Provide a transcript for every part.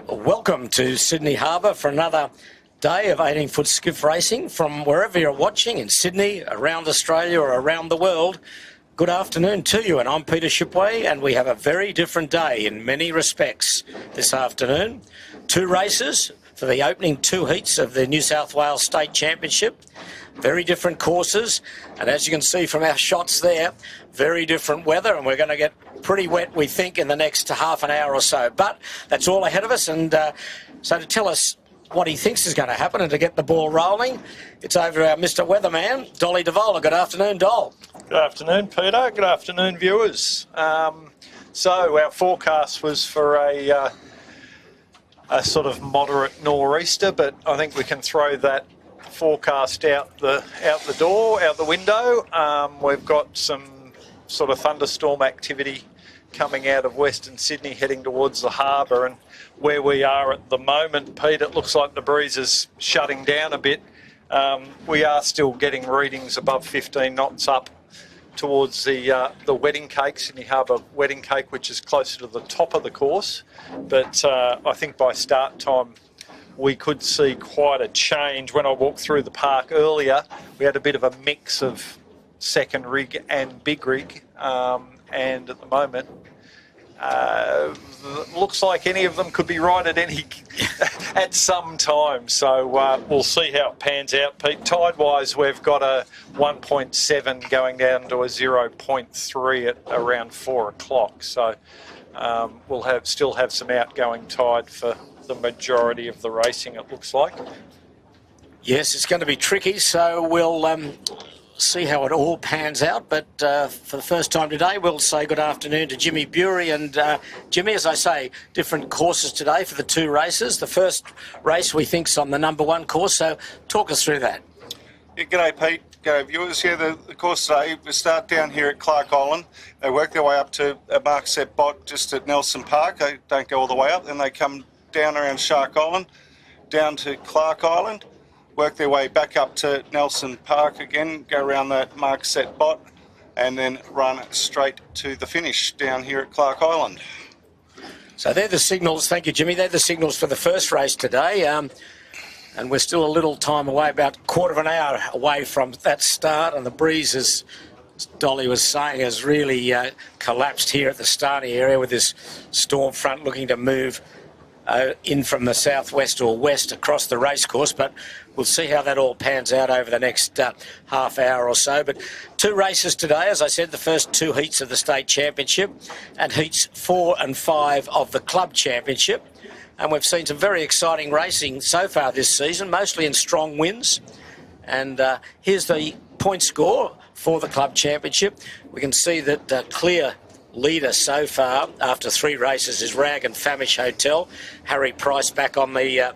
Welcome to Sydney Harbour for another day of 18-foot skiff racing from wherever you're watching in Sydney, around Australia or around the world. Good afternoon to you, and I'm Peter Shipway, and we have a very different day in many respects this afternoon. 2 races for the opening 2 heats of the New South Wales State Championship. Very different courses, and as you can see from our shots there, very different weather, and we're going to get pretty wet, we think, in the next half an hour or so. But that's all ahead of us, and so to tell us what he thinks is going to happen and to get the ball rolling, it's over to our Mr. Weatherman, Dolly DeVola. Good afternoon, Dol. Good afternoon, Peter. Good afternoon, viewers. So our forecast was for a sort of moderate nor'easter, but I think we can throw that forecast out the window. We've got some sort of thunderstorm activity coming out of Western Sydney heading towards the harbour, and where we are at the moment, Pete, it looks like the breeze is shutting down a bit. We are still getting readings above 15 knots up towards the Wedding Cake, Sydney Harbour Wedding Cake, which is closer to the top of the course. But I think by start time we could see quite a change. When I walked through the park earlier, we had a bit of a mix of second rig and big rig, and at the moment looks like any of them could be right at some time. So we'll see how it pans out, Pete. Tide-wise, we've got a 1.7 going down to a 0.3 at around 4 o'clock. So we'll still have some outgoing tide for the majority of the racing, it looks like. Yes, it's going to be tricky, so we'll see how it all pans out. But for the first time today, we'll say good afternoon to Jimmy Bury. And Jimmy, as I say, different courses today for the 2 races. The first race we think's on the number 1 course, so talk us through that. Yeah, g'day Pete, g'day viewers. Yeah, the course today, we start down here at Clark Island. They work their way up to a mark set bot just at Nelson Park. They don't go all the way up, then they come down around Shark Island, down to Clark Island, work their way back up to Nelson Park again, go around that mark set bot, and then run straight to the finish down here at Clark Island. So they're the signals, thank you Jimmy, they're the signals for the first race today, and we're still a little time away, about a quarter of an hour away from that start, and the breeze, as Dolly was saying, has really collapsed here at the starting area with this storm front looking to move in from the southwest or west across the racecourse, but we'll see how that all pans out over the next half hour or so. But 2 races today, as I said, the first 2 heats of the state championship and heats 4 and 5 of the club championship. And we've seen some very exciting racing so far this season, mostly in strong wins. And here's the point score for the club championship. We can see that clear leader so far after 3 races is Rag and Famish Hotel. Harry Price back on the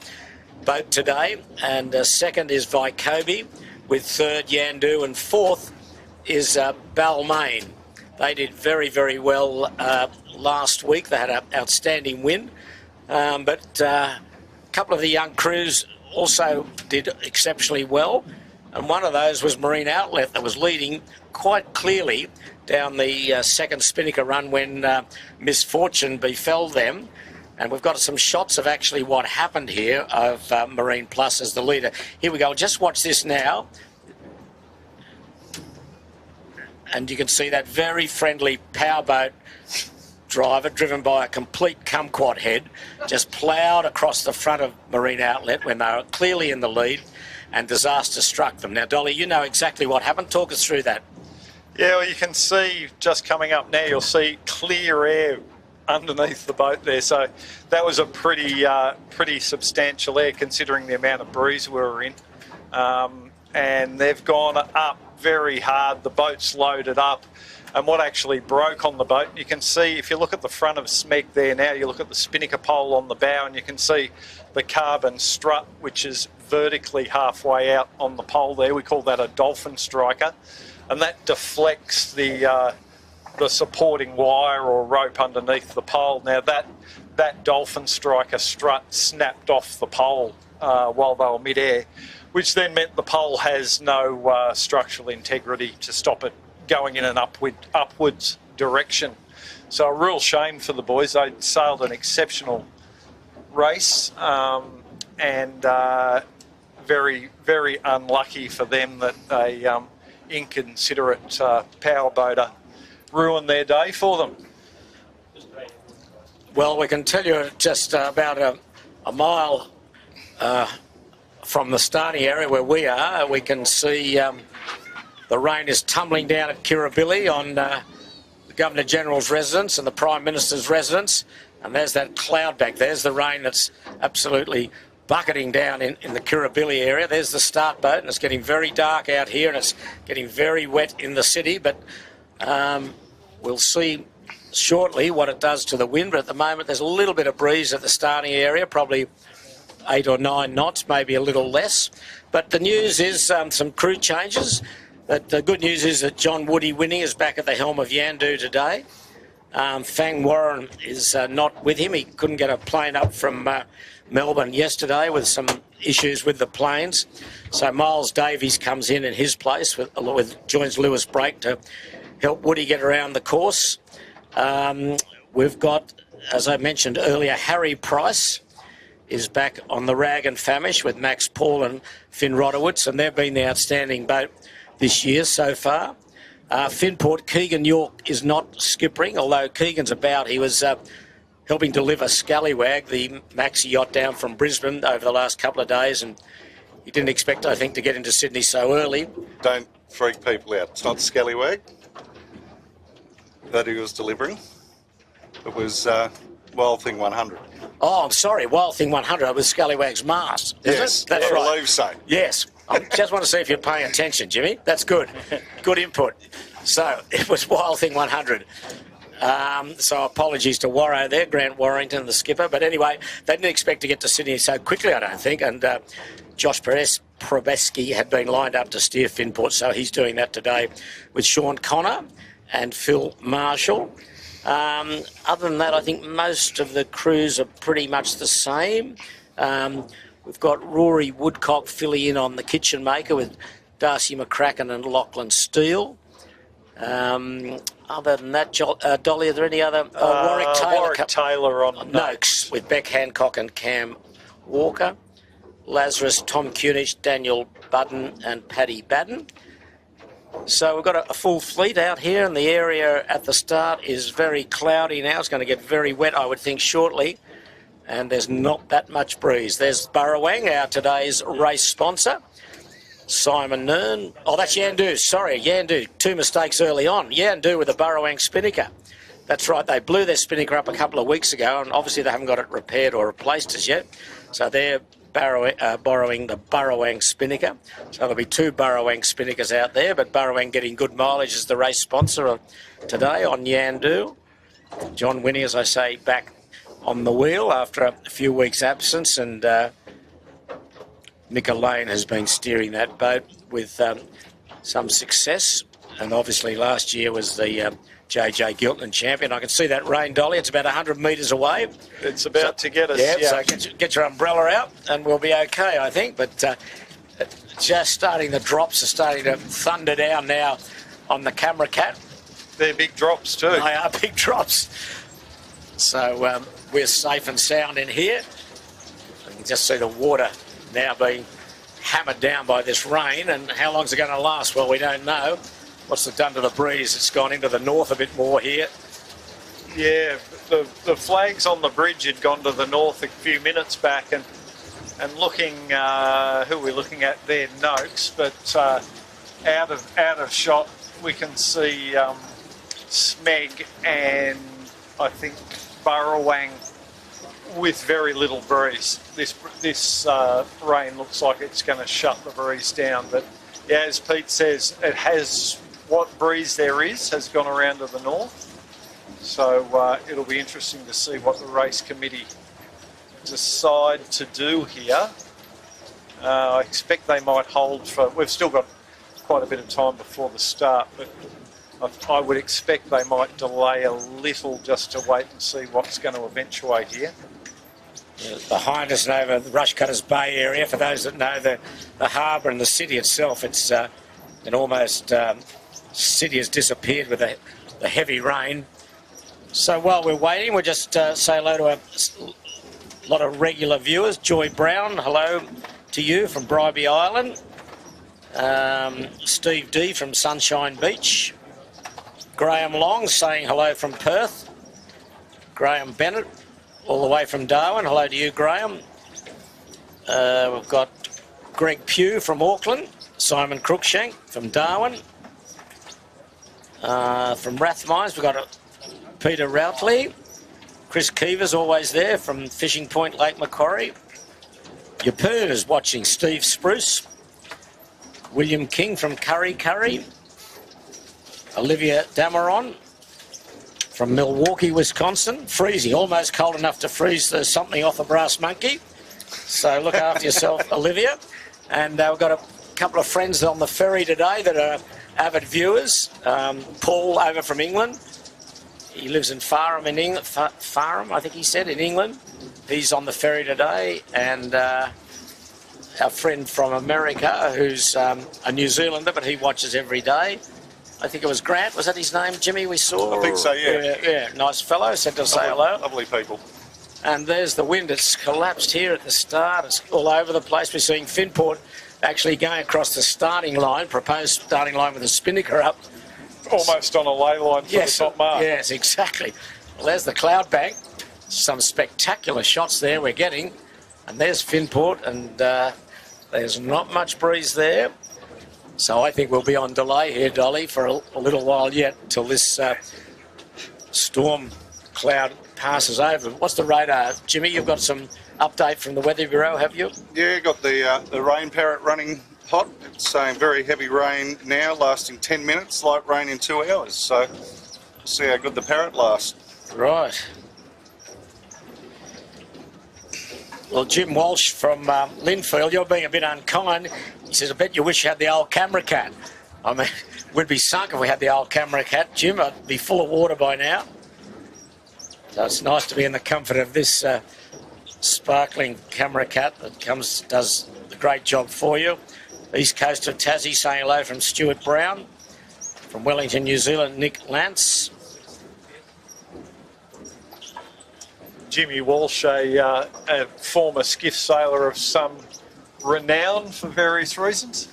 boat today, and second is Vycobi, with third Yandu, and fourth is Balmain. They did very, very well last week. They had an outstanding win, but a couple of the young crews also did exceptionally well, and one of those was Marine Outlet that was leading quite clearly down the second Spinnaker run when misfortune befell them. And we've got some shots of actually what happened here of Marine Plus as the leader. Here we go. Just watch this now. and you can see that very friendly powerboat driver driven by a complete kumquat head just ploughed across the front of Marine Outlet when they were clearly in the lead, and disaster struck them. Now, Dolly, you know exactly what happened. Talk us through that. Yeah, well, you can see just coming up now, you'll see clear air underneath the boat there. So that was a pretty substantial air considering the amount of breeze we were in. And they've gone up very hard. The boat's loaded up. And what actually broke on the boat, you can see, if you look at the front of Smeg there now, you look at the spinnaker pole on the bow and you can see the carbon strut, which is vertically halfway out on the pole there. We call that a dolphin striker. And that deflects the supporting wire or rope underneath the pole. Now that dolphin striker strut snapped off the pole while they were mid-air, which then meant the pole has no structural integrity to stop it going in an upwards direction. So a real shame for the boys. They sailed an exceptional race, and very, very unlucky for them that a inconsiderate powerboater ruined their day for them. Well, we can tell you just about a mile from the starting area where we are, we can see the rain is tumbling down at Kirribilli on the Governor-General's residence and the Prime Minister's residence. And there's that cloud back. There's the rain that's absolutely bucketing down in the Kirribilli area. There's the start boat, and it's getting very dark out here and it's getting very wet in the city. But we'll see shortly what it does to the wind. But at the moment, there's a little bit of breeze at the starting area, probably 8 or 9 knots, maybe a little less. But the news is some crew changes. But the good news is that John Woody Winning is back at the helm of Yandu today. Fang Warren is not with him. He couldn't get a plane up from Melbourne yesterday with some issues with the planes. So Miles Davies comes in his place joins Lewis Brake to help Woody get around the course. We've got, as I mentioned earlier, Harry Price is back on the Rag and Famish with Max Paul and Finn Rodowitz, and they've been the outstanding boat this year so far. Finport, Keegan York is not skippering, although Keegan's about. He was helping deliver Scallywag, the maxi yacht down from Brisbane over the last couple of days, and he didn't expect, I think, to get into Sydney so early. Don't freak people out. It's not Scallywag that he was delivering. It was Wild Thing 100. Oh, I'm sorry, Wild Thing 100. It was Scallywag's mast. Yes, That's I right. believe so. Yes. I just want to see if you're paying attention, Jimmy. That's good. Good input. So it was Wild Thing 100. So apologies to Warro there, Grant Warrington, the skipper. But anyway, they didn't expect to get to Sydney so quickly, I don't think. And Josh Probeski had been lined up to steer Finport, so he's doing that today with Sean Connor and Phil Marshall. Other than that, I think most of the crews are pretty much the same. We've got Rory Woodcock filling in on the kitchen maker with Darcy McCracken and Lachlan Steele. Other than that, Dolly, are there any other? Warwick Taylor on Noakes with Beck Hancock and Cam Walker. Lazarus, Tom Cunich, Daniel Budden and Paddy Baden. So we've got a full fleet out here, and the area at the start is very cloudy now. It's going to get very wet, I would think, shortly. And there's not that much breeze. There's Burrawang, our today's race sponsor. Simon Nern. Oh, that's Yandu. Sorry, Yandu. 2 mistakes early on. Yandu with the Burrawang spinnaker. That's right. They blew their spinnaker up a couple of weeks ago, and obviously they haven't got it repaired or replaced as yet. So they're borrowing the Burrawang spinnaker. So there'll be 2 Burrawang spinnakers out there, but Burrawang getting good mileage as the race sponsor today on Yandu. John Winnie, as I say, back on the wheel after a few weeks' absence, and Mika Lane has been steering that boat with some success, and obviously last year was the JJ Giltland champion. I can see that rain, Dolly. It's about 100 metres away. It's about to get us. Yeah, so get your umbrella out and we'll be okay, I think. But just starting, the drops are starting to thunder down now on the Camera Cat. They're big drops too. They are big drops. So we're safe and sound in here. You can just see the water now being hammered down by this rain, and how long is it going to last? Well, we don't know. What's it done to the breeze? It's gone into the north a bit more here. Yeah, the flags on the bridge had gone to the north a few minutes back, and looking, who are we looking at there? Noakes, but out of shot we can see Smeg and I think Burrawang with very little breeze. This rain looks like it's going to shut the breeze down, but yeah, as Pete says, it has, what breeze there is has gone around to the north. So it'll be interesting to see what the race committee decide to do here. I expect they might hold for, we've still got quite a bit of time before the start, but I would expect they might delay a little just to wait and see what's going to eventuate here. Yeah, behind us and over the Rushcutters Bay area, for those that know the harbour and the city itself, it's an almost city has disappeared with the heavy rain. So while we're waiting, we'll just say hello to a lot of regular viewers. Joy Brown, hello to you from Bribey Island. Steve D from Sunshine Beach. Graham Long saying hello from Perth. Graham Bennett all the way from Darwin. Hello to you, Graham. We've got Greg Pugh from Auckland. Simon Crookshank from Darwin. From Rathmines, we've got Peter Routley. Chris Keever's always there from Fishing Point, Lake Macquarie. Yapoon is watching. Steve Spruce. William King from Curry. Olivia Dameron from Milwaukee, Wisconsin. Freezing, almost cold enough to freeze something off a brass monkey. So look after yourself, Olivia. And we've got a couple of friends on the ferry today that are avid viewers. Paul over from England. He lives in Fareham in England. Fareham, I think he said, in England. He's on the ferry today. And our friend from America, who's a New Zealander, but he watches every day. I think it was Grant. Was that his name, Jimmy, we saw? I think so, yeah. Yeah, nice fellow. Said to say hello. Lovely people. And there's the wind. It's collapsed here at the start. It's all over the place. We're seeing Finport actually going across the starting line, proposed starting line with a spinnaker up. Almost on a lay line for the top mark. Yes, exactly. Well, there's the cloud bank. Some spectacular shots there we're getting. And there's Finport, and there's not much breeze there. So I think we'll be on delay here, Dolly, for a little while yet until this storm cloud passes over. What's the radar? Jimmy, you've got some update from the Weather Bureau, have you? Yeah, got the rain parrot running hot. It's saying very heavy rain now, lasting 10 minutes, light rain in 2 hours. So we'll see how good the parrot lasts. Right. Well, Jim Walsh from Linfield, you're being a bit unkind. He says, I bet you wish you had the old camera cat. I mean, we'd be sunk if we had the old camera cat, Jim. I'd be full of water by now. So it's nice to be in the comfort of this sparkling camera cat that does a great job for you. East coast of Tassie, saying hello from Stuart Brown. From Wellington, New Zealand, Nick Lance. Jimmy Walsh, a former skiff sailor of some renown for various reasons.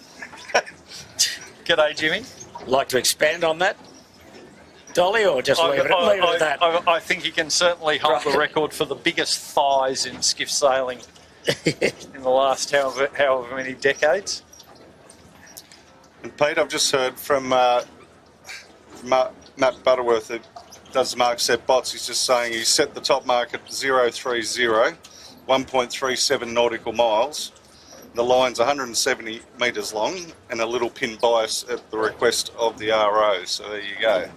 G'day, Jimmy. Like to expand on that, Dolly, or just leave it at that? I think he can certainly hold the record for the biggest thighs in skiff sailing in the last however many decades. And Pete, I've just heard from Matt Butterworth, who does the mark set bots. He's just saying he set the top mark at 030, 1.37 nautical miles. The line's 170 metres long and a little pin bias at the request of the RO. So there you go.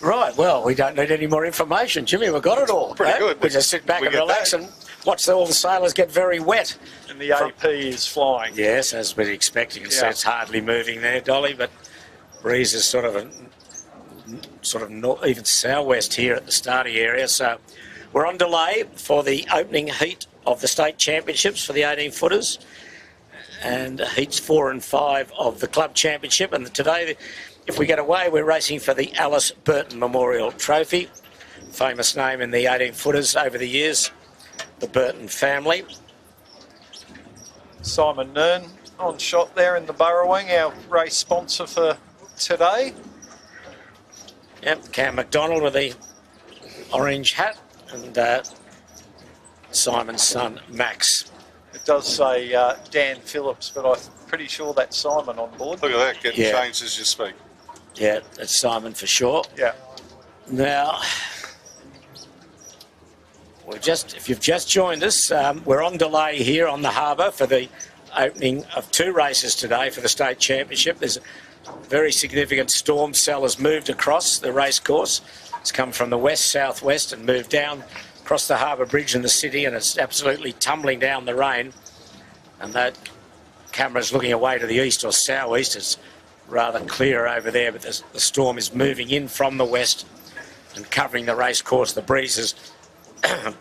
Right, well, we don't need any more information, Jimmy. We've got it all. Pretty good. We just sit back and relax and watch all the sailors get very wet. And the AP is flying. Yes, as we'd expect. You can see it's hardly moving there, Dolly, but breeze is sort of not even southwest here at the starting area. So we're on delay for the opening heat of the state championships for the 18-footers and heats 4 and 5 of the club championship. And today, if we get away, we're racing for the Alice Burton Memorial Trophy. Famous name in the 18-footers over the years, the Burton family. Simon Nern on shot there in the burrowing, our race sponsor for today. Yep, Cam McDonald with the orange hat, and Simon's son, Max. It does say Dan Phillips, but I'm pretty sure that's Simon on board. Look at that, getting changed as you speak. Yeah, that's Simon for sure. Yeah. Now, if you've just joined us, we're on delay here on the harbour for the opening of 2 races today for the state championship. There's a very significant storm cell has moved across the race course. It's come from the west-southwest and moved down across the harbour bridge in the city, and it's absolutely tumbling down the rain. And that camera's looking away to the east or southeast. It's rather clear over there, but the storm is moving in from the west and covering the race course. The breeze has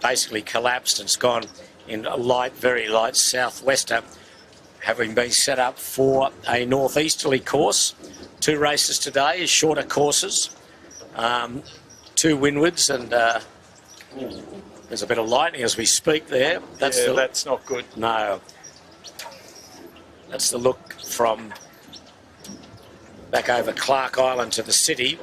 basically collapsed and it's gone in a light, very light southwester, having been set up for a northeasterly course. 2 races today, shorter courses, 2 windwards, and there's a bit of lightning as we speak there. That's not good. No. That's the look from back over Clark Island to the city.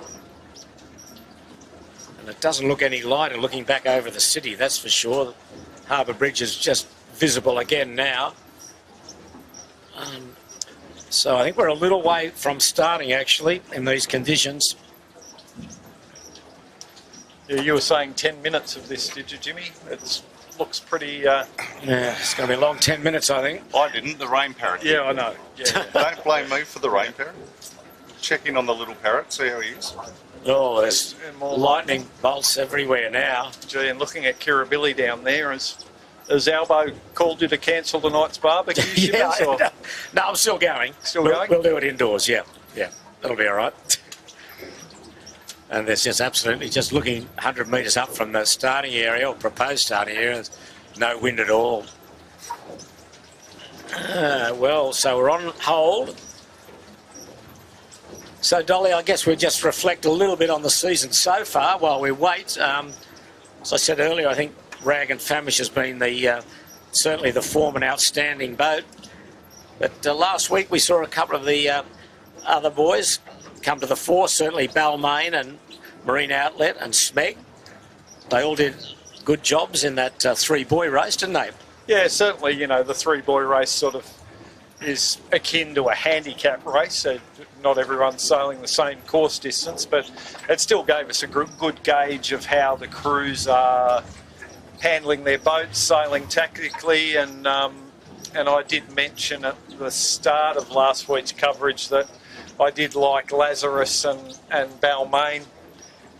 And it doesn't look any lighter looking back over the city, that's for sure. Harbour Bridge is just visible again now. So I think we're a little way from starting, actually, in these conditions. Yeah, you were saying 10 minutes of this, did you, Jimmy? It looks pretty... Yeah, it's going to be a long 10 minutes, I think. I didn't, the rain parrot. Yeah, I know. Yeah. Don't blame me for the rain parrot. Check in on the little parrot, see how he is. Oh, there's more lightning bolts everywhere now. Gee, and looking at Kirribilli down there, has Albo called you to cancel tonight's barbecue? Yeah, no, I'm still going. Still going? We'll do it indoors, yeah. Yeah, that'll be all right. And there's just absolutely, just looking 100 metres up from the starting area, or proposed starting area, there's no wind at all. Well, so we're on hold. So, Dolly, I guess we'll just reflect a little bit on the season so far while we wait. As I said earlier, I think Rag and Famish has been certainly the form and outstanding boat. But last week we saw a couple of the other boys come to the fore, certainly Balmain and Marine Outlet and Smeg. They all did good jobs in that 3-buoy race, didn't they? Yeah, certainly, the 3-buoy race sort of is akin to a handicap race, so not everyone's sailing the same course distance, but it still gave us a good gauge of how the crews are handling their boats, sailing tactically, and I did mention at the start of last week's coverage that I did like Lazarus and Balmain,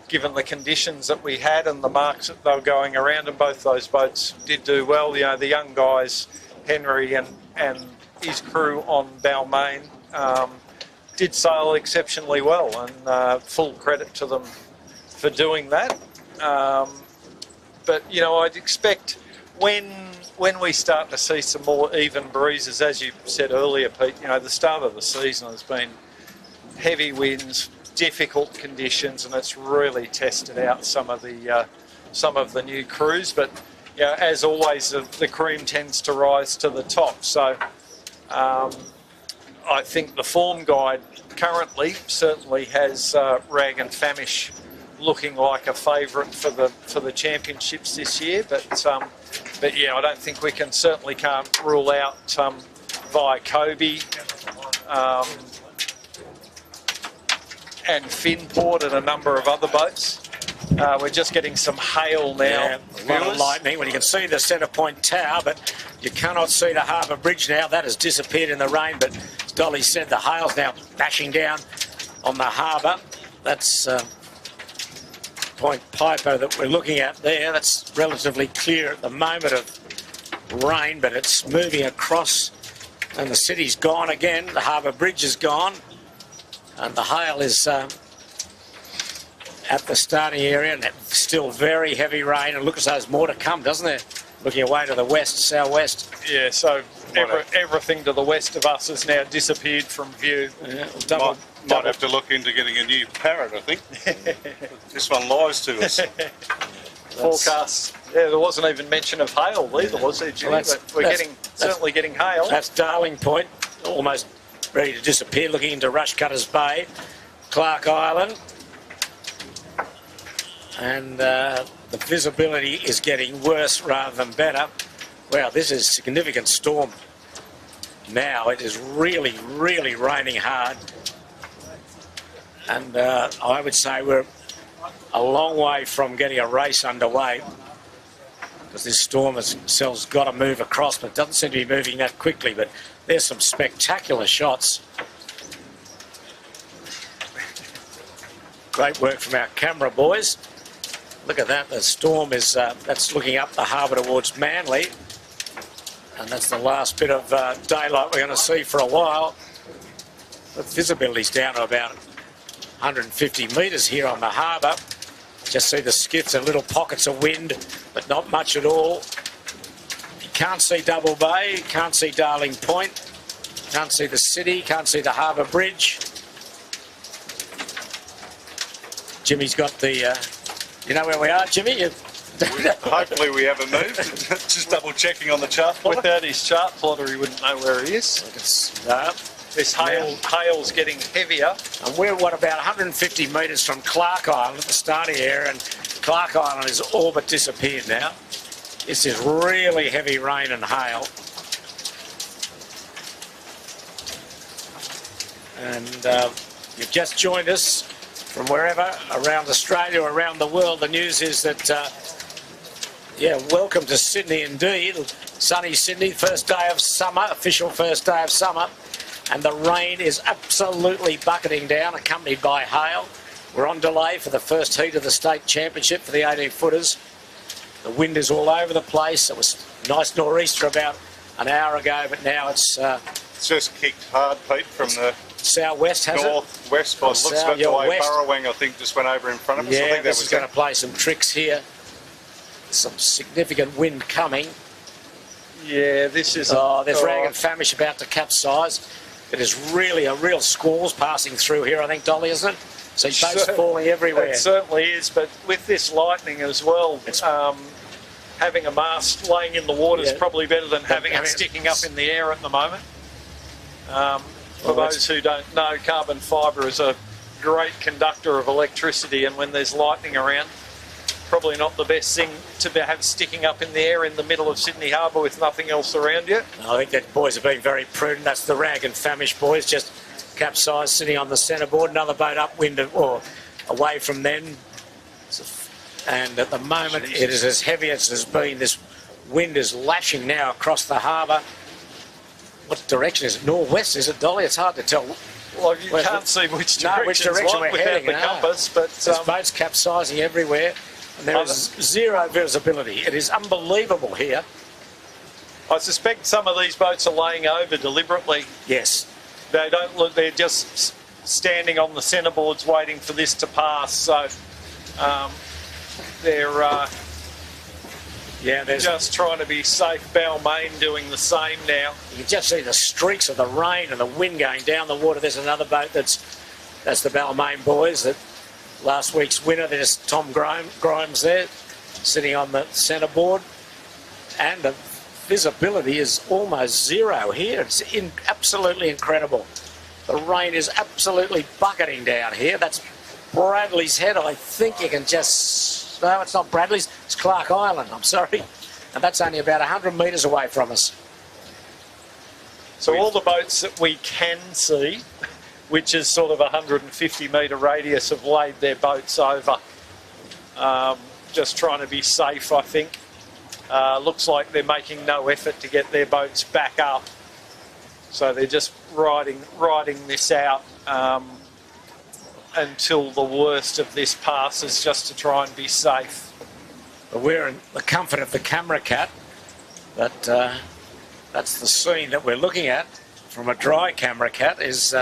given the conditions that we had and the marks that they were going around, and both those boats did do well. The young guys, Henry and his crew on Balmain, did sail exceptionally well, and full credit to them for doing that. But, I'd expect when we start to see some more even breezes, as you said earlier, Pete, the start of the season has been heavy winds, difficult conditions, and it's really tested out some of the new crews. But as always, the cream tends to rise to the top. So I think the form guide currently certainly has Rag and Famish looking like a favourite for the championships this year. But yeah, I don't think we can't rule out via Kobe. And Finport and a number of other boats. We're just getting some hail now. Yeah, a lot of lightning. When you can see the centre point tower, but you cannot see the harbour bridge now. That has disappeared in the rain, but as Dolly said, the hail's now bashing down on the harbour. That's Point Piper that we're looking at there. That's relatively clear at the moment of rain, but it's moving across, and the city's gone again. The harbour bridge is gone. And the hail is at the starting area, and still very heavy rain. And look as though there's more to come, doesn't there? Looking away to the west, southwest. Yeah, so everything to the west of us has now disappeared from view. Yeah, might have to look into getting a new parrot, I think. This one lies to us. Forecasts. Yeah, there wasn't even mention of hail either, was there, Jimmy? Well, but we're certainly getting hail. That's Darling Point. almost ready to disappear, looking into Rushcutters Bay, Clark Island. And the visibility is getting worse rather than better. Wow, this is a significant storm. Now it is really, really raining hard. And I would say we're a long way from getting a race underway, because this storm itself's got to move across, but it doesn't seem to be moving that quickly. But there's some spectacular shots. Great work from our camera boys. Look at that, the storm is, that's looking up the harbour towards Manly. And that's the last bit of daylight we're going to see for a while. The visibility's down to about 150 metres here on the harbour. Just see the skiffs and little pockets of wind, but not much at all. You can't see Double Bay, can't see Darling Point, can't see the city, can't see the harbour bridge. Jimmy's got the... you know where we are, Jimmy? Hopefully we haven't moved. Just double checking on the chart plotter. Without his chart plotter, he wouldn't know where he is. This hail's getting heavier. And we're, what, about 150 metres from Clark Island at the starting area, and Clark Island has all but disappeared now. This is really heavy rain and hail. And you've just joined us from wherever, around Australia or around the world. The news is that, yeah, welcome to Sydney indeed. Sunny Sydney, first day of summer, official first day of summer. And the rain is absolutely bucketing down, accompanied by hail. We're on delay for the first heat of the state championship for the 18-footers. The wind is all over the place. It was nice nor'easter about an hour ago, but now it's just kicked hard, Pete, from the southwest, has northwest. By the looks of it, the way Burrowing, I think, just went over in front of us. Yeah, I think this is going to play some tricks here. Some significant wind coming. Yeah, this is... Oh, there's rag and famish about to capsize. It is really a real squalls passing through here, I think, Dolly, isn't it? See boats falling everywhere. It certainly is, but with this lightning as well, having a mast laying in the water is probably better than having it sticking up in the air at the moment. For those who don't know, carbon fibre is a great conductor of electricity, and when there's lightning around, probably not the best thing to have sticking up in the air in the middle of Sydney Harbour with nothing else around you. I think that boys are being very prudent. That's the rag and famish boys, just capsized, sitting on the centreboard. Another boat upwind or away from them. And at the moment, it is as heavy as it has been. This wind is lashing now across the harbour. What direction is it? Northwest, is it, Dolly? It's hard to tell. Well, you can't see which direction we're heading without the compass, but there's boats capsizing everywhere. And there is zero visibility. It is unbelievable here. I suspect some of these boats are laying over deliberately. Yes. They don't look, they're just standing on the centreboards waiting for this to pass. So they're just trying to be safe. Balmain doing the same now. You can just see the streaks of the rain and the wind going down the water. There's another boat that's the Balmain boys. That last week's winner, there's Tom Grimes there, sitting on the centreboard. And the visibility is almost zero here. It's absolutely incredible. The rain is absolutely bucketing down here. That's Bradley's Head. I think you can just... No, it's not Bradley's. It's Clark Island, I'm sorry. And that's only about 100 metres away from us. So all the boats that we can see, which is sort of a 150 metre radius, have laid their boats over. Just trying to be safe, I think. Looks like they're making no effort to get their boats back up. So they're just riding this out until the worst of this passes, just to try and be safe. But we're in the comfort of the camera cat, but that's the scene that we're looking at from a dry camera cat, is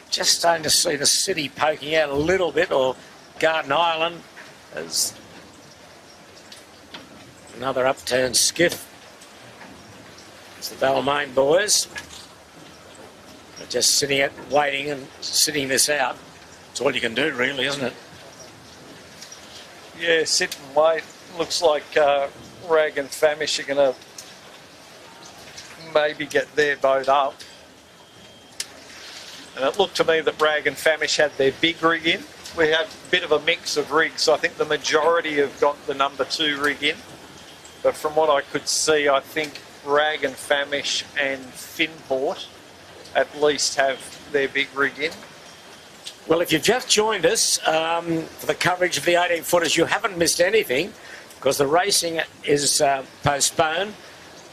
just starting to see the city poking out a little bit, or Garden Island. There's another upturned skiff. It's the Balmain boys. They're just sitting at, waiting and sitting this out. It's all you can do, really, isn't it? Yeah, sit and wait. Looks like Rag and Famish are going to maybe get their boat up. And it looked to me that Rag and Famish had their big rig in. We had a bit of a mix of rigs. I think the majority have got the number 2 rig in. But from what I could see, I think Rag and Famish and Finport at least have their big rig in. Well, if you've just joined us for the coverage of the 18-footers, you haven't missed anything because the racing is postponed,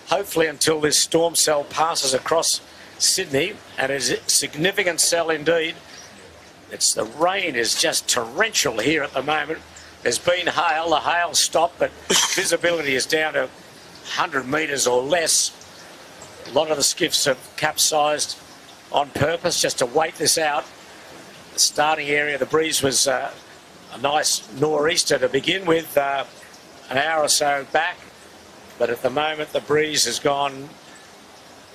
hopefully until this storm cell passes across Sydney, and is a significant cell indeed. The rain is just torrential here at the moment. There's been hail, the hail stopped, but visibility is down to 100 metres or less. A lot of the skiffs have capsized on purpose just to wait this out. The starting area, the breeze was a nice nor'easter to begin with an hour or so back, but at the moment the breeze has gone,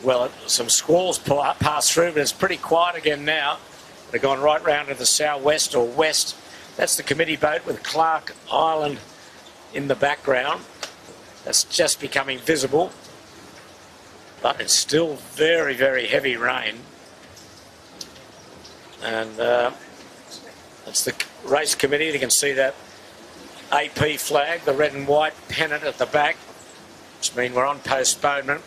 well, some squalls passed through, but it's pretty quiet again now. They've gone right round to the southwest or west. That's the committee boat with Clark Island in the background. That's just becoming visible, but it's still very, very heavy rain. And that's the race committee. You can see that AP flag, the red and white pennant at the back, which means we're on postponement.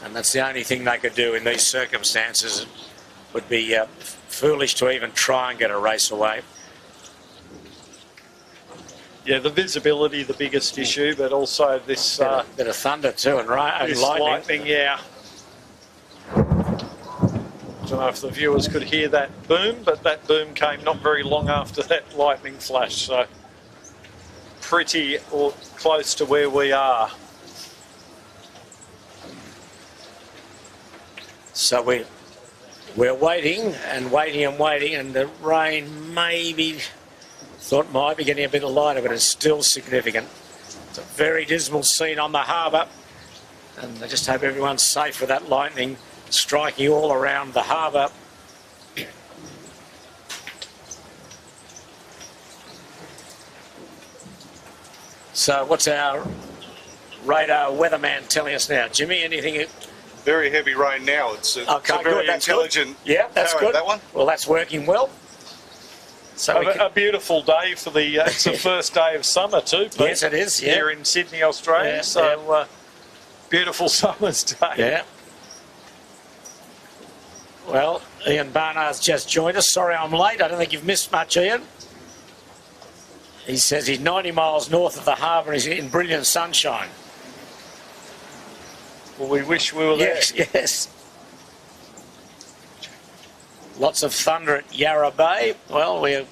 And that's the only thing they could do in these circumstances. It would be foolish to even try and get a race away. Yeah, the visibility, the biggest issue, but also this... bit of thunder too, and this lightning, yeah. I don't know if the viewers could hear that boom, but that boom came not very long after that lightning flash, so pretty or close to where we are. So we're waiting and waiting and waiting, and the rain maybe might be getting a bit lighter, but it's still significant. It's a very dismal scene on the harbour, and I just hope everyone's safe with that lightning striking all around the harbour. So what's our radar weatherman telling us now? Jimmy, anything? Very heavy rain now. It's a very intelligent. Yeah, that's good. That one. Well, that's working well. So a beautiful day for the. It's the first day of summer too. Pete, yes, it is. Yeah. Here in Sydney, Australia. Yeah, so beautiful summer's day. Yeah. Well, Ian Barnard's just joined us. Sorry I'm late. I don't think you've missed much, Ian. He says he's 90 miles north of the harbour and he's in brilliant sunshine. Well, we wish we were there. Yes, yes. Lots of thunder at Yarra Bay. Well, we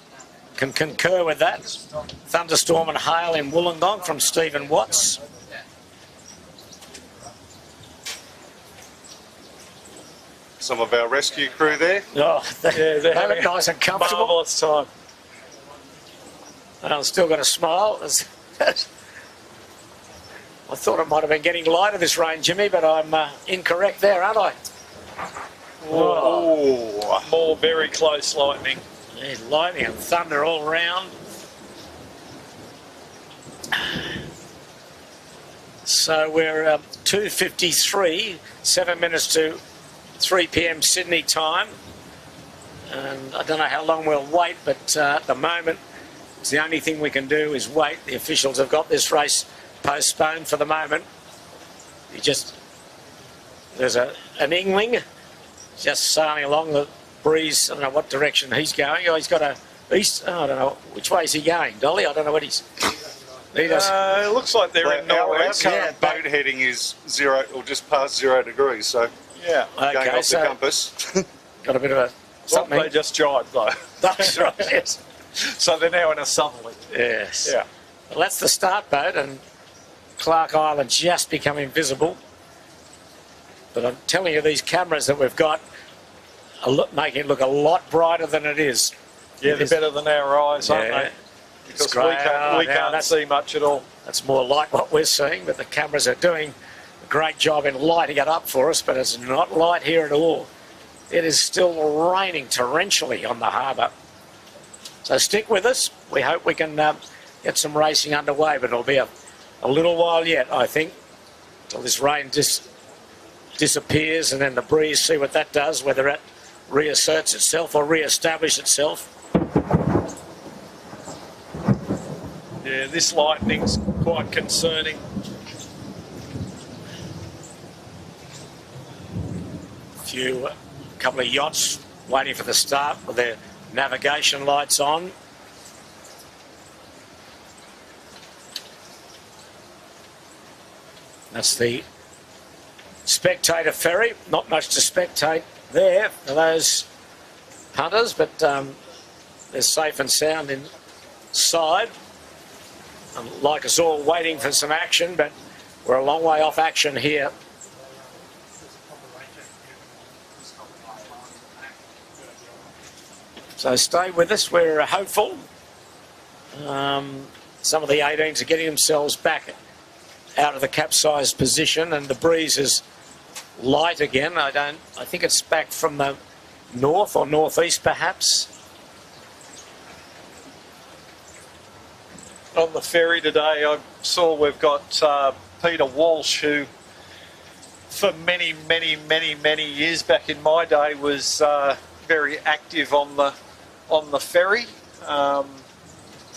can concur with that. Thunderstorm and hail in Wollongong from Stephen Watts. Some of our rescue crew there. Oh, they look nice and comfortable. Marvellous time. I've still got a smile. I thought it might have been getting lighter, this rain, Jimmy, but I'm incorrect there, aren't I? Oh, more very close lightning. There's lightning and thunder all round. So we're 2:53, 7 minutes to 3 p.m. Sydney time. And I don't know how long we'll wait, but at the moment, it's the only thing we can do is wait. The officials have got this race postponed for the moment. There's an Ingling just sailing along the breeze. I don't know what direction he's going. Oh, he's got a east. Oh, I don't know which way is he going, Dolly. I don't know what he's. He does. It looks like they're in northwest. Our current boat heading is 0 or just past 0 degrees. So yeah, going off the compass. Got a bit of a something. Well, they just jibed though. That's right. Yes. So they're now in a southerly. Yes. Yeah. Well, that's the start boat, and Clark Island just becoming visible. But I'm telling you, these cameras that we've got are making it look a lot brighter than it is. Yeah, they're better than our eyes, aren't they? Because we can't see much at all. That's more like what we're seeing, but the cameras are doing a great job in lighting it up for us, but it's not light here at all. It is still raining torrentially on the harbour. So stick with us. We hope we can get some racing underway, but it'll be a little while yet, I think, until this rain disappears and then the breeze, see what that does, whether it reasserts itself or re-establish itself. Yeah, this lightning's quite concerning. A couple of yachts waiting for the start with their navigation lights on. That's the spectator ferry. Not much to spectate there for those punters, but they're safe and sound inside. And like us all, waiting for some action, but we're a long way off action here. So stay with us, we're hopeful. Some of the 18s are getting themselves back out of the capsized position, and the breeze is light again. I think it's back from the north or northeast perhaps. On the ferry today, I saw we've got Peter Walsh, who for many years back in my day was very active on the ferry.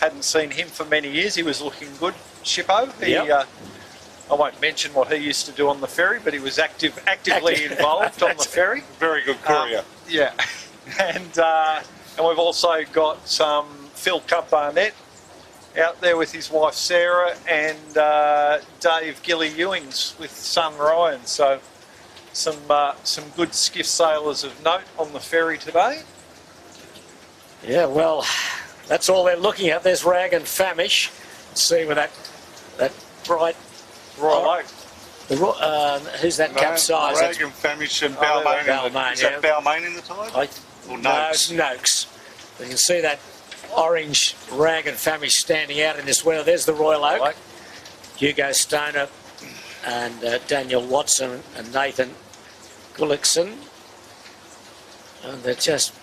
Hadn't seen him for many years. He was looking good, Shippo. Yep. I won't mention what he used to do on the ferry, but he was actively involved on the ferry. Very good courier. Yeah, and we've also got Phil Cup Barnett out there with his wife Sarah, and Dave Gilly Ewings with son Ryan. So some good skiff sailors of note on the ferry today. Yeah, well, that's all they're looking at. There's Rag and Famish. See with that bright Royal Oak. Who's that capsize? Rag and Famish and Balmain. Is that Balmain in the tide? Or no, it's Noakes. You can see that orange Rag and Famish standing out in this weather. There's the Royal Oak. Hugo Stoner and Daniel Watson and Nathan Gullickson. And they're just,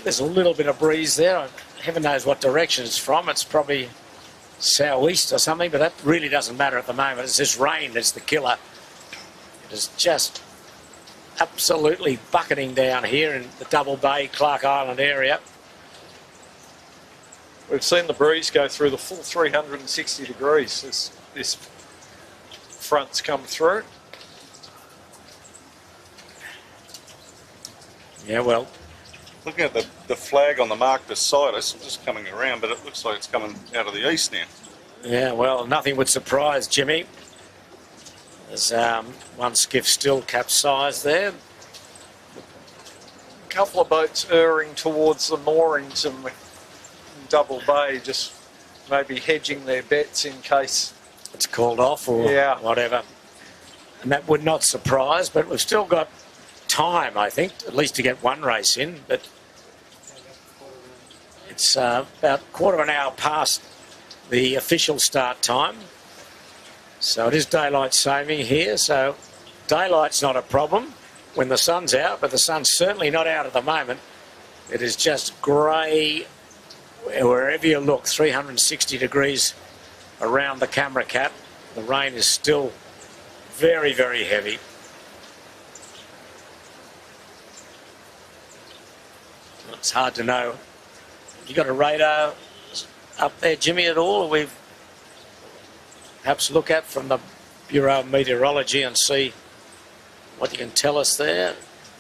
there's a little bit of breeze there. Heaven knows what direction it's from. It's probably southeast or something, but that really doesn't matter at the moment. It's this rain that's the killer. It is just absolutely bucketing down here in the Double Bay, Clark Island area. We've seen the breeze go through the full 360 degrees as this front's come through. Yeah, well, looking at the flag on the mark beside us, it's just coming around, but it looks like it's coming out of the east now. Yeah, well, nothing would surprise Jimmy. There's one skiff still capsized there. A couple of boats erring towards the moorings in Double Bay, just maybe hedging their bets in case it's called off or whatever. And that would not surprise, but we've still got time, I think, at least to get one race in, but it's about quarter of an hour past the official start time. So it is daylight saving here, so daylight's not a problem when the sun's out, but the sun's certainly not out at the moment. It is just grey wherever you look, 360 degrees around the camera cap. The rain is still very, very heavy. It's hard to know. You got a radar up there, Jimmy, at all? Or we've perhaps look at from the Bureau of Meteorology and see what you can tell us there.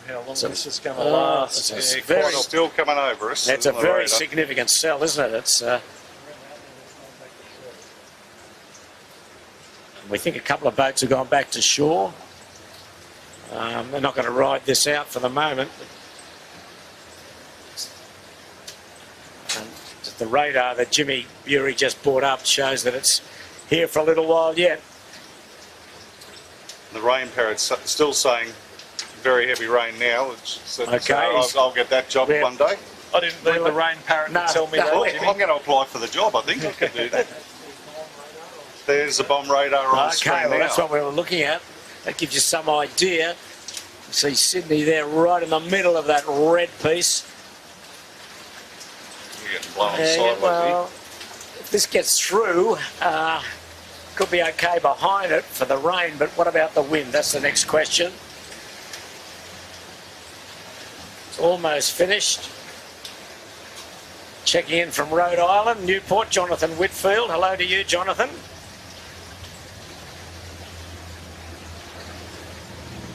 How long this is going to last? It's still coming over us. That's a very significant cell, isn't it? It's. We think a couple of boats have gone back to shore. They're not going to ride this out for the moment. And the radar that Jimmy Bury just brought up shows that it's here for a little while yet. The rain parrot's still saying very heavy rain now. Okay. So I'll get that job one day. I didn't need the rain parrot to tell me that. I'm going to apply for the job. I think I can do that. There's the bomb radar on the screen now. That's what we were looking at. That gives you some idea. You see Sydney there right in the middle of that red piece. You're getting blown sideways. Well, if this gets through, could be okay behind it for the rain, but what about the wind? That's the next question. It's almost finished. Checking in from Rhode Island, Newport, Jonathan Whitfield. Hello to you, Jonathan.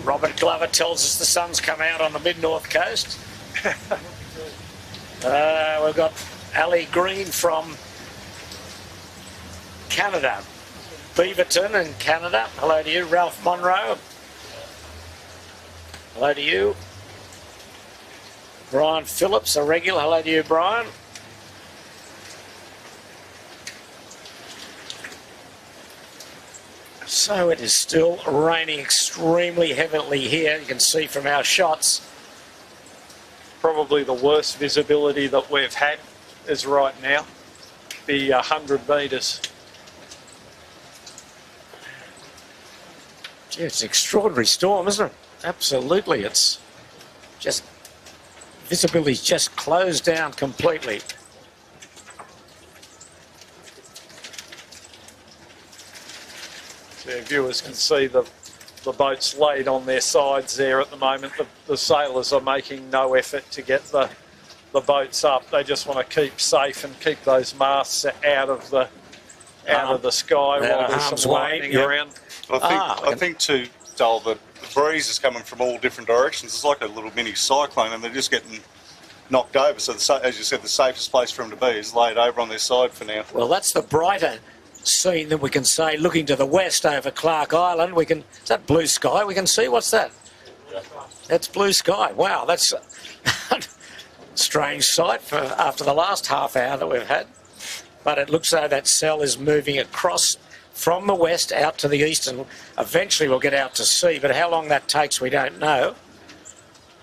Robert Glover tells us the sun's come out on the mid-north coast. We've got Ali Green from Canada. Beaverton in Canada. Hello to you. Ralph Monroe. Hello to you. Brian Phillips, a regular. Hello to you, Brian. So it is still raining extremely heavily here. You can see from our shots. Probably the worst visibility that we've had is right now, the 100 metres. Gee, it's an extraordinary storm, isn't it? Absolutely. It's just, visibility's just closed down completely. So viewers can see the boats laid on their sides there at the moment. The sailors are making no effort to get the boats up. They just want to keep safe and keep those masts out of the sky while there's some lightning around. I think too, Dole, the breeze is coming from all different directions. It's like a little mini cyclone, and they're just getting knocked over. So, as you said, the safest place for them to be is laid over on their side for now. Well, that's the brighter scene that we can say, looking to the west over Clark Island. We can, is that blue sky? We can see, what's that? That's blue sky. Wow, that's a strange sight for after the last half hour that we've had. But it looks though that cell is moving across from the west out to the east, and eventually we'll get out to sea. But how long that takes, we don't know.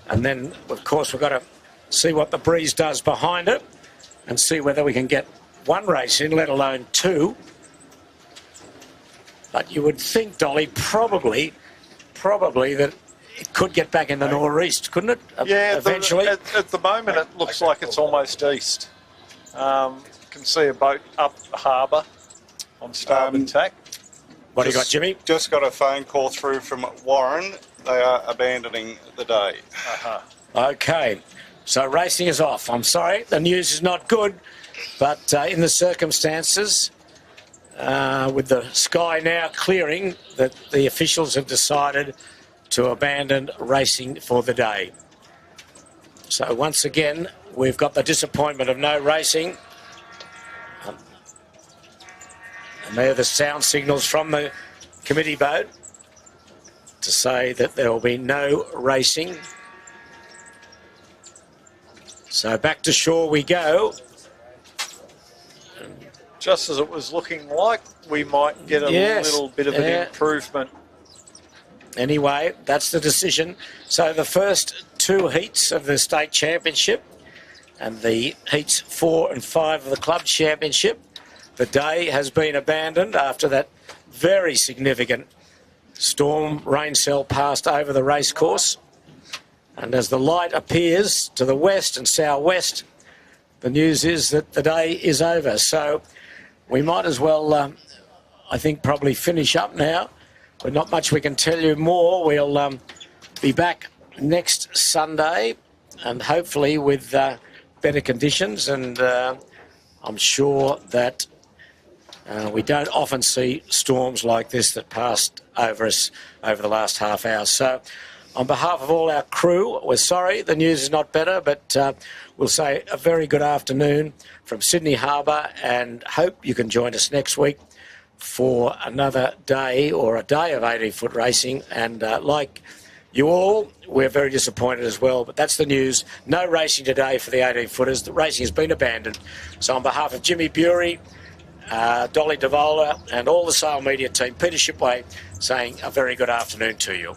And then, of course, we've got to see what the breeze does behind it and see whether we can get one race in, let alone two. But you would think, Dolly, probably that it could get back in the northeast, couldn't it? Yeah, eventually. At the moment, it looks like it's almost east. You can see a boat up the harbour on starboard tack. What do you got, Jimmy? Just got a phone call through from Warren. They are abandoning the day. Okay, so racing is off. I'm sorry, the news is not good, but in the circumstances, with the sky now clearing, that the officials have decided to abandon racing for the day. So once again, we've got the disappointment of no racing. And there are the sound signals from the committee boat to say that there will be no racing. So back to shore we go. Just as it was looking like we might get a little bit of an improvement. Anyway, that's the decision. So the first two heats of the state championship and the heats 4 and 5 of the club championship, the day has been abandoned after that very significant storm rain cell passed over the race course. And as the light appears to the west and southwest, the news is that the day is over. So we might as well, I think, probably finish up now. But not much we can tell you more. We'll be back next Sunday and hopefully with better conditions. And I'm sure that we don't often see storms like this that passed over us over the last half hour. So on behalf of all our crew, we're sorry the news is not better, but we'll say a very good afternoon from Sydney Harbour and hope you can join us next week for another day or a day of 18-foot racing. And like you all, we're very disappointed as well, but that's the news. No racing today for the 18-footers. The racing has been abandoned. So on behalf of Jimmy Bury, Dolly Devola and all the Sail Media team, Peter Shipway saying a very good afternoon to you.